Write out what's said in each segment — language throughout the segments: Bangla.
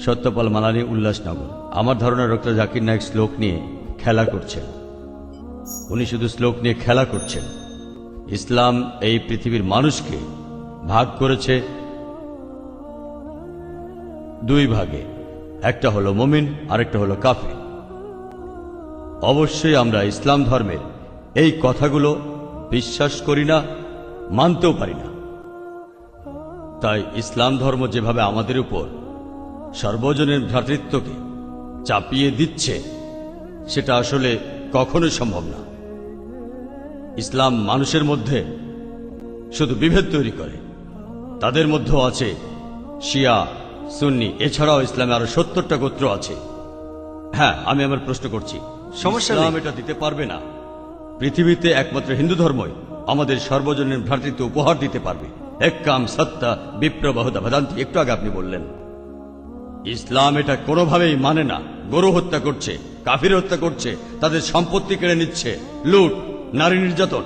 সত্যপাল মালানি, উল্লাসনগর। আমার ধারণা ডক্টর জাকির নায়েক শ্লোক নিয়ে খেলা করছেন। উনি শুধু শ্লোক নিয়ে খেলা করছেন। ইসলাম এই পৃথিবীর মানুষকে ভাগ করেছে দুই ভাগে, একটা হলো মুমিন, আরেকটা হলো কাফির। অবশ্যই আমরা ইসলাম ধর্মের এই কথাগুলো বিশ্বাস করি না, মানতেও পারি না। তাই ইসলাম ধর্ম যেভাবে আমাদের উপর সর্বজনীন ভ্রাতৃত্বকে চাপিয়ে দিচ্ছে, সেটা আসলে কখনোই সম্ভব না। ইসলাম মানুষের মধ্যে শুধু বিভেদ তৈরি করে। তাদের মধ্যেও আছে শিয়া, সুন্নি, এছাড়াও ইসলামে আরো 70টা গোত্র আছে। হ্যাঁ, আমি আমার প্রশ্ন করছি, সমস্যা নেই। ইসলাম এটা দিতে পারবে না। পৃথিবীতে একমাত্র হিন্দু ধর্মই আমাদের সর্বজনীন ভ্রাতৃত্ব উপহার দিতে পারবে। একাম সত্তা বিপ্রবাহতা ভদান্তি, একটু আগে আপনি বললেন। ইসলাম এটা কোনোভাবেই মানে না। গরু হত্যা করছে, কাফির হত্যা করছে, তাদের সম্পত্তি কেড়ে নিচ্ছে, লুট, নারী নির্যাতন।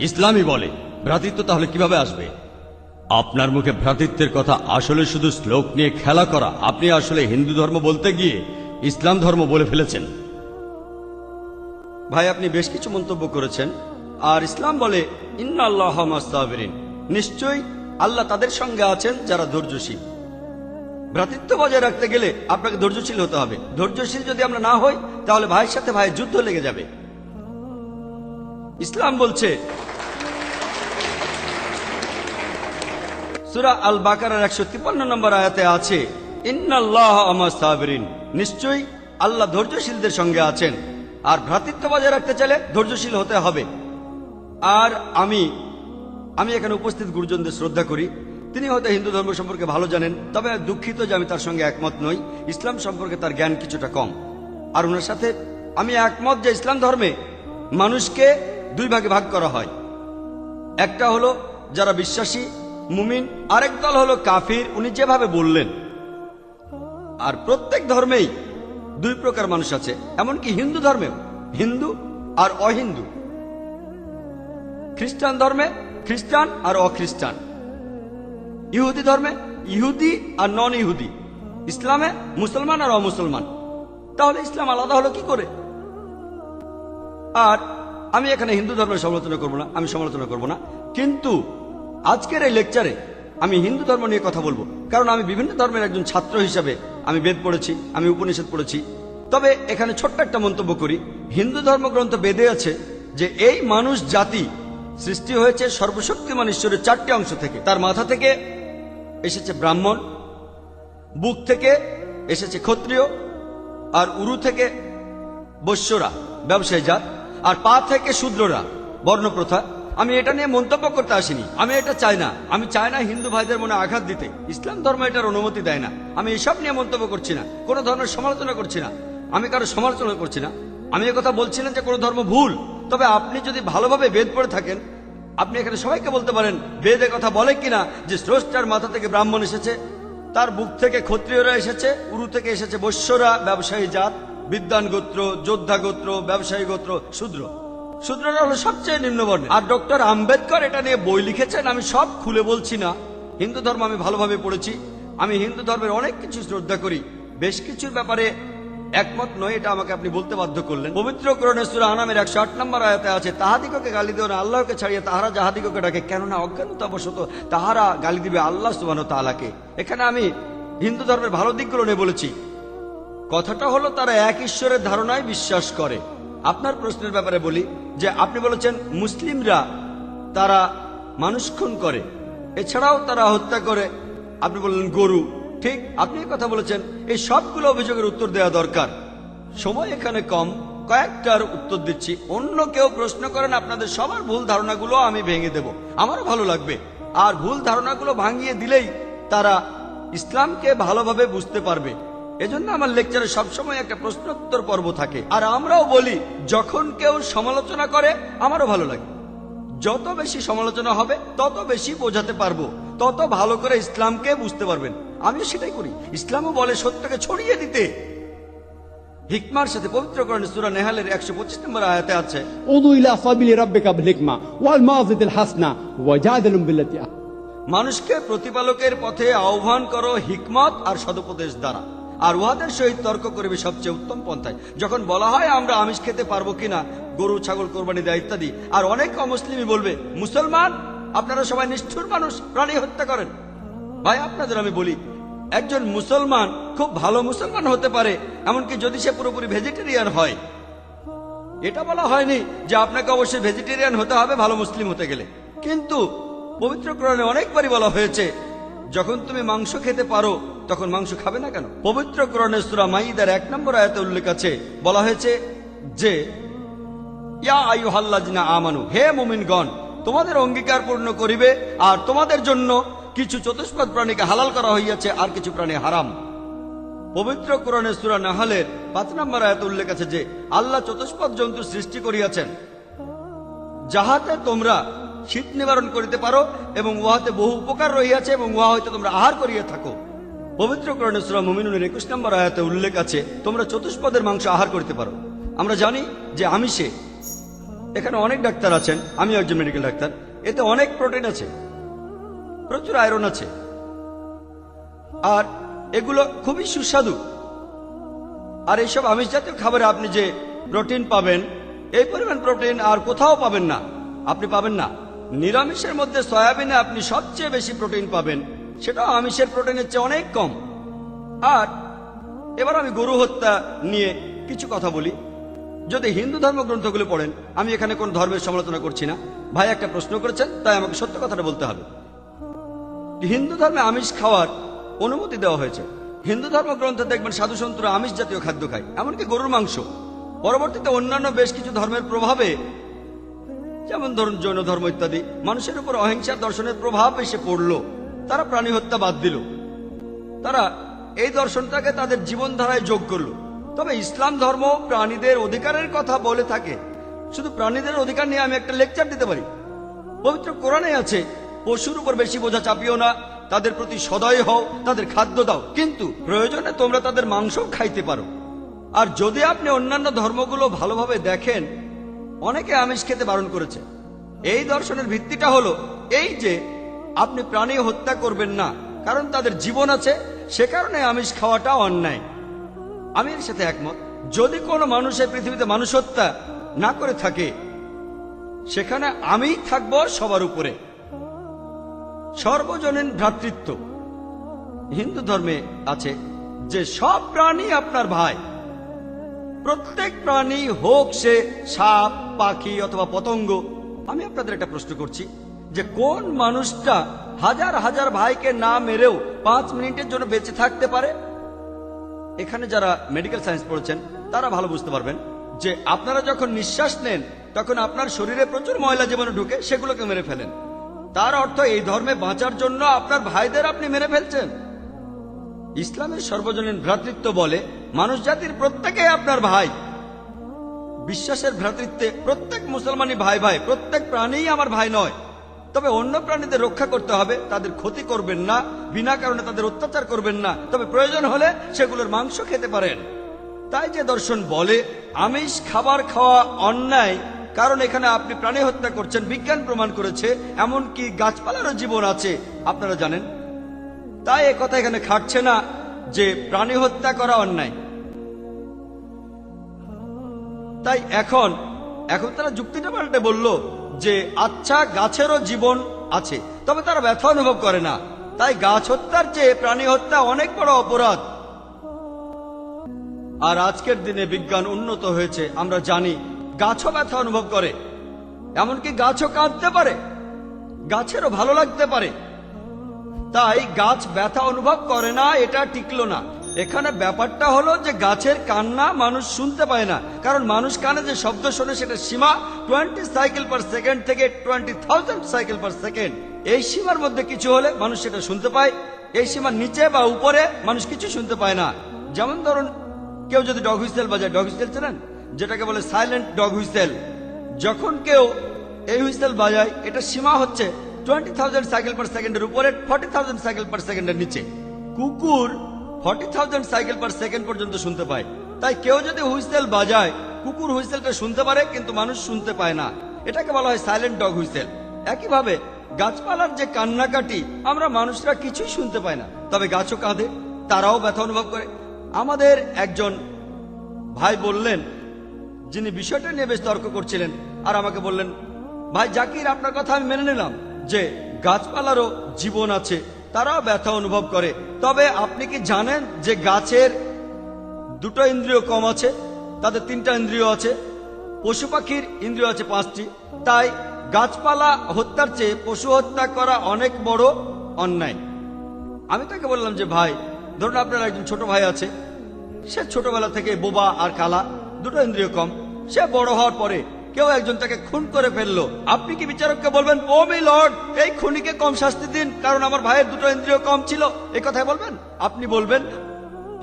ইসলামই বলে ভ্রাতৃত্ব, তাহলে কিভাবে আসবে? আপনার মুখে ভ্রাতৃত্বের কথা আসলে শুধু শ্লোক নিয়ে খেলা করা। আপনি আসলে হিন্দু ধর্ম বলতে গিয়ে ইসলাম ধর্ম বলে ফেলেছেন। ভাই, আপনি বেশ কিছু মন্তব্য করেছেন। আর ইসলাম বলে ইন্নাল্লাহ মাস্তাবিরিন, নিশ্চয়ই আল্লাহ তাদের সঙ্গে আছেন যারা ধৈর্যশীল। ভ্রাতৃত্ব বজায় রাখতে গেলে আপনাকে ধৈর্যশীল হতে হবে। ধৈর্যশীল যদি আমরা না হই, তাহলে ভাইয়ের সাথে ভাইয়ের যুদ্ধ লেগে যাবে। ইসলাম বলছে সূরা আল বাকারার 153 নম্বর আয়াতে আছে, ইন্নাল্লাহ মাস্তাবিরিন, নিশ্চয়ই আল্লাহ ধৈর্যশীলদের সঙ্গে আছেন। আর ভ্রাতৃত্ব বজায় রাখতে চাইলে ধৈর্যশীল হতে হবে। আর আমি এখানে উপস্থিত গুরুজনদের শ্রদ্ধা করি। তিনি হয়তো হিন্দু ধর্ম সম্পর্কে ভালো জানেন, তবে দুঃখিত যে আমি তার সঙ্গে একমত নই। ইসলাম সম্পর্কে তার জ্ঞান কিছুটা কম। আর ওনার সাথে আমি একমত যে ইসলাম ধর্মে মানুষকে দুই ভাগে ভাগ করা হয়। একটা হলো যারা বিশ্বাসী মুমিন, আরেক দল হলো কাফির, উনি যেভাবে বললেন। আর প্রত্যেক ধর্মেই দুই প্রকার মানুষ আছে, এমনকি হিন্দু ধর্মেও হিন্দু আর অহিন্দু। খ্রিস্টান ধর্মে খ্রিস্টান আর অখ্রিস্টান, ইহুদি ধর্মে ইহুদি আর নন ইহুদি, ইসলামে মুসলমান আর অমুসলমান। তাহলে ইসলাম আলাদা হলো কি করে? আর আমি এখানে হিন্দু ধর্মের সমালোচনা করব না, আমি সমালোচনা করব না। কিন্তু আজকের এই লেকচারে আমি হিন্দু ধর্ম নিয়ে কথা বলবো, কারণ আমি বিভিন্ন ধর্মের একজন ছাত্র হিসাবে আমি বেদ পড়েছি, আমি উপনিষদ পড়েছি। তবে এখানে ছোট্ট একটা মন্তব্য করি। হিন্দু ধর্মগ্রন্থ বেদে আছে যে এই মানুষ জাতি সৃষ্টি হয়েছে সর্বশক্তিমান ঈশ্বরের 4টি অংশ থেকে। তার মাথা থেকে এসেছে ব্রাহ্মণ, বুক থেকে এসেছে ক্ষত্রিয়, আর উরু থেকে বৈশ্যরা ব্যবসায়ী জাত, আর পা থেকে শূদ্ররা বর্ণপ্রথা। আমি এটা নিয়ে মন্তব্য করতে আসিনি, আমি এটা চাই না। আমি চাই না হিন্দু ভাইদের মনে আঘাত দিতে। ইসলাম ধর্ম এটার অনুমতি দেয় না। আমি এসব নিয়ে মন্তব্য করছি না, কোনো ধর্মের সমালোচনা করছি না, আমি কারো সমালোচনা করছি না। আমি কথা বলছি না যে কোনো ধর্ম ভুল। তবে আপনি যদি ভালোভাবে বেদ পড়ে থাকেন, আপনি এখানে সবাইকে বলতে পারেন বেদ কথা বলে কিনা যে স্রষ্টার মাথা থেকে ব্রাহ্মণ এসেছে, তার বুক থেকে ক্ষত্রিয়রা এসেছে, উরু থেকে এসেছে বৈশ্যরা ব্যবসায়ী জাত, বিদ্বান গোত্র, যোদ্ধা গোত্র, ব্যবসায়ী গোত্র, শূদ্র। শূদ্ররা হলো সবচেয়ে নিম্নবর্ণের। আর ডক্টর আম্বেদকর এটা নিয়ে বই লিখেছেন। আমি সব খুলে বলছি না। হিন্দু ধর্ম আমি ভালোভাবে পড়েছি। আমি হিন্দু ধর্মের অনেক কিছু শ্রদ্ধা করি, বেশ কিছুর ব্যাপারে একমত নয়, এটা আমাকে আপনি বলতে বাধ্য করলেন। পবিত্র কোরআনে সূরা আনামের 108 নম্বর আয়াতে আছে, তাহাদিগকে গালি দিও না আল্লাহকে ছাড়িয়ে তাহারা যাহাদিগকে ডাকে, কেননা অজ্ঞানতাবশত তাহারা গালি দিবে আল্লাহ সুবহানাহু ওয়া তাআলাকে। এখানে আমি হিন্দু ধর্মের ভালো দিকগুলো নিয়ে বলেছি। কথাটা হলো তারা এক ঈশ্বরের ধারণায় বিশ্বাস করে। আপনার প্রশ্নের ব্যাপারে বলি যে আপনি বলেছেন মুসলিমরা তারা মানুষ খুন করে, এছাড়াও তারা হত্যা করে। আপনি বললেন গরু, ঠিক আপনি কথা বলেছেন। এই সবগুলো অভিযোগের উত্তর দেওয়া দরকার, সময় এখানে কম, কয়েকটার উত্তর দিচ্ছি। অন্য কেউ প্রশ্ন করেন, আপনাদের সবার ভুল ধারণাগুলো আমি ভেঙে দেব, আমারও ভালো লাগবে। আর ভুল ধারণাগুলো ভাঙিয়ে দিলেই তারা ইসলামকে ভালোভাবে বুঝতে পারবে। এজন্য আমার লেকচারে সবসময় একটা প্রশ্নোত্তর পর্ব থাকে। আর আমরাও বলি, যখন কেউ সমালোচনা করে আমারও ভালো লাগে। যত বেশি সমালোচনা হবে তত বেশি বোঝাতে পারবো, তত ভালো করে ইসলামকে বুঝতে পারবেন। আমিও সেটাই করি। ইসলামও বলে সত্যকে ছড়িয়ে দিতে। হিকমার সাথে পবিত্র কোরআনে সূরা নেহালের 125 নম্বর আয়াতে আছে, উদু ইলা সাবিলি রাব্বিকা বিল হিকমা ওয়াল মাউযিতিল হাসনা ওয়াজাদিলুম বিল্লাতি। মানুষকে প্রতিপালকের পথে আহ্বান করো হিকমত আর সদুপদেশ দ্বারা। আর উহাদের সহিত তর্ক করিবে সবচেয়ে উত্তম পন্থায়। যখন বলা হয় আমরা আমিষ খেতে পারবো কিনা, গরু ছাগল কোরবানি দেয় ইত্যাদি, আর অনেক অমুসলিমই বলবে মুসলমান আপনারা সবাই নিষ্ঠুর মানুষ, প্রাণী হত্যা করেন। ভাই আপনাদের আমি বলি, একজন মুসলমান খুব ভালো মুসলমান হতে পারে, এমনকি যদি সে পুরোপুরি ভেজিটেরিয়ান হয়। এটা বলা হয়নি যে আপনাকে অবশ্যই ভেজিটেরিয়ান হতে হবে ভালো মুসলিম হতে গেলে, কিন্তু পবিত্র কোরআনে অনেকবারই বলা হয়েছে যখন তুমি মাংস খেতে পারো তখন মাংস খাবে না কেন। পবিত্র কোরআনের সূরা মাইদার 1 নম্বর আয়াতে উল্লেখ আছে, বলা হয়েছে যে ইয়া আইয়ুহাল্লাযিনা আমানু, হে মুমিনগণ, তোমাদের অঙ্গীকার পূর্ণ করিবে আর তোমাদের জন্য কিছু চতুষ্পদ প্রাণীকে হালাল করা হইয়াছে আর কিছু প্রাণী হারাম। পবিত্র কোরআনের সূরা নাহলের 5 নম্বর আয়াতে উল্লেখ আছে যে আল্লাহ চতুষ্পদ জন্তু সৃষ্টি করিয়াছেন যাহাতে তোমরা শীত নিবারণ করিতে পারো এবং উহাতে বহু উপকার রহিয়াছে এবং উহা হইতে তোমরা আহার করিয়া থাকো। পবিত্র কোরআনের সূরা মুমিনুনের 21 নম্বর আয়াতে উল্লেখ আছে তোমরা চতুষ্পদের মাংস আহার করতে পারো। আমরা জানি যে আমিষে, এখানে অনেক ডাক্তার আছেন, আমি একজন মেডিকেল ডাক্তার, এতে অনেক প্রোটিন আছে, প্রচুর আয়রন আছে, আর এগুলো খুবই সুস্বাদু। আর এইসব আমিষ জাতীয় খাবারে আপনি যে প্রোটিন পাবেন, এই পরিমাণ প্রোটিন আর কোথাও পাবেন না, আপনি পাবেন না। নিরামিষের মধ্যে সয়াবিনে আপনি সবচেয়ে বেশি প্রোটিন পাবেন, সেটাও আমিষের প্রোটিনের চেয়ে অনেক কম। আর এবার আমি গরু হত্যা নিয়ে কিছু কথা বলি। যদি হিন্দু ধর্মগ্রন্থগুলো পড়েন, আমি এখানে কোন ধর্মের সমালোচনা করছি না, ভাই একটা প্রশ্ন করেছেন তাই আমাকে সত্য কথাটা বলতে হবে। হিন্দু ধর্মে আমিষ খাওয়ার অনুমতি দেওয়া হয়েছে। হিন্দু ধর্মগ্রন্থে দেখবেন সাধু সন্তরা আমিষ জাতীয় খাদ্য খায়, এমনকি গরুর মাংস। পরবর্তীতে অন্যান্য বেশ কিছু ধর্মের প্রভাবে, যেমন ধরুন জৈন ধর্ম ইত্যাদি, মানুষের উপর অহিংসার দর্শনের প্রভাব এসে পড়ল, তারা প্রাণী হত্যা বাদ দিল, তারা এই দর্শনটাকে তাদের জীবনধারায় যোগ করলো। তবে ইসলাম ধর্ম প্রাণীদের অধিকারের কথা বলে থাকে। শুধু প্রাণীদের অধিকার নিয়ে আমি একটা লেকচার দিতে পারি। পবিত্র কোরআনে আছে পশুর উপর বেশি বোঝা চাপিও না, তাদের প্রতি সদয় হও, তাদের খাদ্য দাও, কিন্তু প্রয়োজনে তোমরা তাদের মাংস খাইতে পারো। আর যদি আপনি অন্যান্য ধর্মগুলো ভালোভাবে দেখেন, অনেকে আমিষ খেতে বারণ করেছে। এই দর্শনের ভিত্তিটা হলো এই যে আপনি প্রাণী হত্যা করবেন না, কারণ তাদের জীবন আছে, সে কারণে আমিষ খাওয়াটা অন্যায়। আমি এর সাথে একমত। যদি কোনো মানুষ এই পৃথিবীতে মানুষ হত্যা না করে থাকে, সেখানে আমিই থাকব সবার উপরে। সর্বজনীন ভ্রাতৃত্ব হিন্দু ধর্মে আছে যে সব প্রাণী আপনার ভাই। প্রত্যেক প্রাণী হোক সে সাপ, পাখি অথবা পতঙ্গ। আমি আপনাদের একটা প্রশ্ন করছি যে কোন মানুষটা হাজার হাজার ভাইকে না মেরেও 5 মিনিটের জন্য বেঁচে থাকতে পারে? এখানে যারা মেডিকেল সায়েন্স পড়েছেন তারা ভালো বুঝতে পারবেন যে আপনারা যখন নিঃশ্বাস নেন তখন আপনার শরীরে প্রচুর ময়লা জীবাণু ঢুকে, সেগুলোকে মেরে ফেলেন। তার অর্থ এই ধর্মে বাঁচার জন্য আপনার ভাইদের আপনি মেরে ফেলছেন। ইসলামের সর্বজনীন ভ্রাতৃত্ব বলে মানুষ জাতির প্রত্যেকেই আপনার ভাই। বিশ্বাসের ভ্রাতৃত্বে প্রত্যেক মুসলমানই ভাই ভাই, প্রত্যেক প্রাণীই আমার ভাই নয়। তবে অন্য প্রাণীদের রক্ষা করতে হবে, তাদের ক্ষতি করবেন না, বিনা কারণে তাদের অত্যাচার করবেন না, তবে প্রয়োজন হলে সেগুলোর মাংস খেতে পারেন। তাই যে দর্শন বলে আমিষ খাবার খাওয়া অন্যায়, কারণ এখানে আপনি প্রাণী হত্যা করছেন, বিজ্ঞান প্রমাণ করেছে, এমনকি গাছপালারও জীবন আছে, আপনারা জানেন। তাই একথা এখানে খাটছে না যে প্রাণী হত্যা করা অন্যায়। তাই এখন তারা যুক্তিটা পাল্টে বলল যে আচ্ছা, গাছেরও জীবন আছে, তবে তারা ব্যথা অনুভব করে না, তাই গাছ হত্যার চেয়ে প্রাণী হত্যা অনেক বড় অপরাধ। আর আজকের দিনে বিজ্ঞান উন্নত হয়েছে, আমরা জানি গাছও ব্যথা অনুভব করে, এমনকি গাছও কাঁদতে পারে, গাছেরও ভালো লাগতে পারে। তাই গাছ ব্যথা অনুভব করে না, এটা টিকলো না। এখানে ব্যাপারটা হলো যে গাছের কান্না মানুষ শুনতে পায় না, কারণ মানুষ কানে যে শব্দ শোনে সেটা সীমা 20 সাইকেল পার সেকেন্ড থেকে 20,000 সাইকেল পার সেকেন্ড। এই সীমার মধ্যে কিছু হলে মানুষ সেটা শুনতে পায়, এই সীমার নিচে বা উপরে মানুষ কিছু শুনতে পায় না। যেমন ধরুন কেউ যদি ডগ হুইসেল বাজায়, ডগ হুইসেল চেনেন, যেটাকে বলে সাইলেন্ট ডগ হুইসেল। যখন কেউ এই হুইসেল বাজায়, এটা সীমা হচ্ছে 20,000 সাইকেল পার সেকেন্ডের উপরে, 40,000 সাইকেল পার সেকেন্ডের নিচে। কুকুর 40,000 সাইকেল পার সেকেন্ড পর্যন্ত শুনতে পায়। তাই কেউ যদি হুইসেল বাজায়, কুকুর হুইসেলটা শুনতে পারে কিন্তু মানুষ শুনতে পায় না, এটাকে বলা হয় সাইলেন্ট ডগ হুইসেল। একইভাবে গাছপালার যে কান্নাকাটি আমরা মানুষরা কিছুই শুনতে পায় না, তবে গাছও কাঁদে, তারাও ব্যথা অনুভব করে। আমাদের একজন ভাই বললেন, যিনি বিষয়টা নিয়ে বেশ তর্ক করছিলেন, আর আমাকে বললেন, ভাই জাকির, আপনার কথা আমি মেনে নিলাম যে গাছপালারও জীবন আছে, তারাও ব্যথা অনুভব করে, তবে আপনি কি জানেন যে গাছের দুটো ইন্দ্রিয় কম আছে, তাদের 3টা ইন্দ্রিয় আছে, পশু পাখির ইন্দ্রিয় আছে 5টি। তাই গাছপালা হত্যার চেয়ে পশু হত্যা করা অনেক বড় অন্যায়। আমি তাকে বললাম যে ভাই, ধরুন আপনার একজন ছোট ভাই আছে, সে ছোটবেলা থেকে বোবা আর কালা, দুটো ইন্দ্রিয় কম, সে বড় হওয়ার পরে কেউ একজন তাকে খুন করে ফেললো, আপনি কি বিচারককে বলবেন, ও মি লর্ড, এই খুনিকে কম শাস্তি দিন কারণ আমার ভাইয়ের দুটো ইন্দ্রিয় কম ছিল? এই কথাই বলবেন? আপনি বলবেন,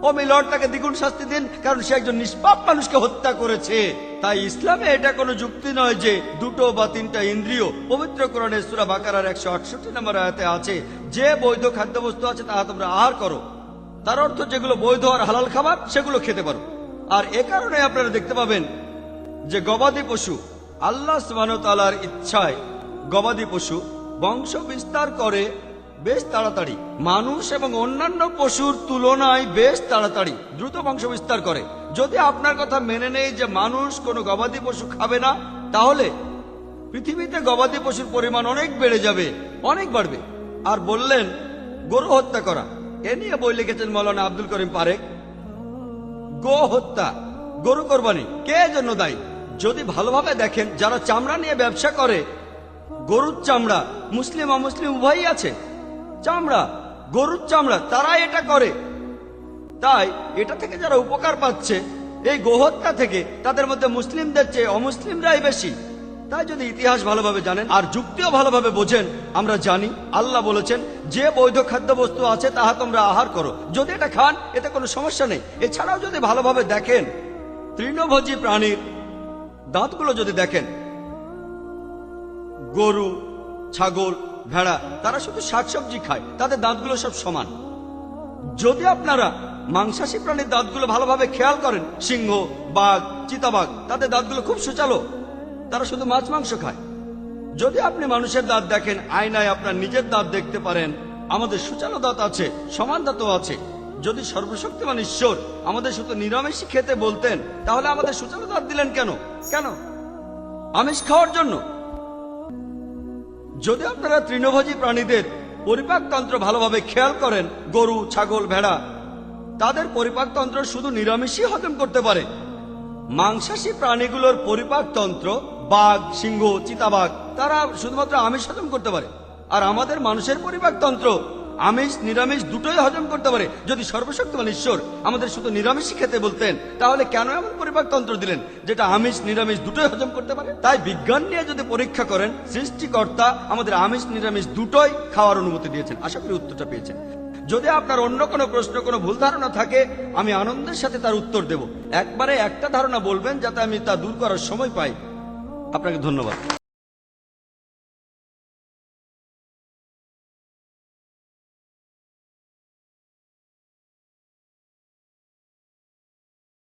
ও মি লর্ড, তাকে দ্বিগুণ শাস্তি দিন কারণ সে একজন নিষ্পাপ মানুষকে হত্যা করেছে। তাই ইসলামে এটা কোনো যুক্তি নয় যে 2 বা 3টা ইন্দ্রিয়। পবিত্র কোরআনে সূরা বাকারার 168 নম্বর আয়াতে আছে, যে বৈধ খাদ্যবস্তু আছে তাহা তোমরা আহার করো। তার অর্থ যেগুলো বৈধ আর হালাল খাবার সেগুলো খেতে পারো। আর এ কারণে আপনারা দেখতে পাবেন যে গবাদি পশু, আল্লাহ সুবহানাহু ওয়া তাআলার ইচ্ছায় গবাদি পশু বংশ বিস্তার করে বেশ তাড়াতাড়ি, মানুষ এবং অন্যান্য পশুর তুলনায় বেশ তাড়াতাড়ি দ্রুত বংশ বিস্তার করে। যদি আপনার কথা মেনে নেই যে মানুষ কোনো গবাদি পশু খাবে না, তাহলে পৃথিবীতে গবাদি পশুর পরিমাণ অনেক বেড়ে যাবে, অনেক বাড়বে। আর বললেন গরু হত্যা করা, এ নিয়ে বই লিখেছেন মৌলানা আব্দুল করিম পারেক। গো হত্যা, গরু কোরবানি কে জন্য দায়ী? যদি ভালোভাবে দেখেন, যারা চামড়া নিয়ে ব্যবসা করে, গরুর চামড়া, মুসলিম অমুসলিম উভয়ই আছে, চামড়া, গরুর চামড়া, তারা এটা করে। তাই এটা থেকে যারা উপকার পাচ্ছে এই গোহত্যা থেকে, তাদের মধ্যে মুসলিমদের চেয়ে অমুসলিমরাই বেশি। তাই যদি ইতিহাস ভালোভাবে জানেন আর যুক্তিও ভালোভাবে বোঝেন, আমরা জানি আল্লাহ বলেছেন যে বৈধ খাদ্যবস্তু আছে তাহা তোমরা আহার করো, যদি এটা খান এতে কোনো সমস্যা নেই। এছাড়াও যদি ভালোভাবে দেখেন, তৃণভোজী প্রাণীর দাঁতগুলো যদি দেখেন, গরু, ছাগল, ভেড়া, তারা শুধু শাকসবজি খায়, তাদের দাঁতগুলো সব সমান। যদি আপনারা মাংসাশী প্রাণীর দাঁতগুলো ভালোভাবে খেয়াল করেন, সিংহ, বাঘ, চিতাবাঘ, তাদের দাঁতগুলো খুব সুচালো, তারা শুধু মাছ মাংস খায়। যদি আপনি মানুষের দাঁত দেখেন, আয়নায় আপনার নিজের দাঁত দেখতে পারেন, আমাদের সুচালো দাঁত আছে, সমান দাঁতও আছে। যদি সর্বশক্তিমান ঈশ্বর আমাদের শুধু নিরামিষই খেতে বলতেন, তাহলে আমাদের সুচালো দাঁত দিলেন কেন? কেন? আমিষ খাওয়ার জন্য? যদি আপনারা তৃণভোজী প্রাণীদের পরিপাকতন্ত্র ভালোভাবে খেয়াল করেন, গরু, ছাগল, ভেড়া, তাদের পরিপাকতন্ত্র শুধু নিরামিষই হজম করতে পারে। মাংসাশী প্রাণীগুলোর পরিপাকতন্ত্র, বাঘ, সিংহ, চিতাবাঘ, তারা শুধুমাত্র আমিষ হজম করতে পারে। আর আমাদের মানুষের পরিপাকতন্ত্র আমিষ নিরামিষ দুটোই হজম করতে পারে। যদি সর্বশক্তিমান ঈশ্বর আমাদের শুধু নিরামিষই খেতে বলতেন, তাহলে কেন এমন পরিপাকতন্ত্র দিলেন যেটা আমিষ নিরামিষ দুটোই হজম করতে পারে? তাই বিজ্ঞান নিয়ে যদি পরীক্ষা করেন, সৃষ্টিকর্তা আমাদের আমিষ নিরামিষ দুটোই খাওয়ার অনুমতি দিয়েছেন। আশা করি উত্তরটা পেয়েছেন। যদি আপনার অন্য কোনো প্রশ্ন, কোনো ভুল ধারণা থাকে, আমি আনন্দের সাথে তার উত্তর দেব। একবারে একটা ধারণা বলবেন যাতে আমি তা দূর করার সময় পাই। আপনাকে ধন্যবাদ।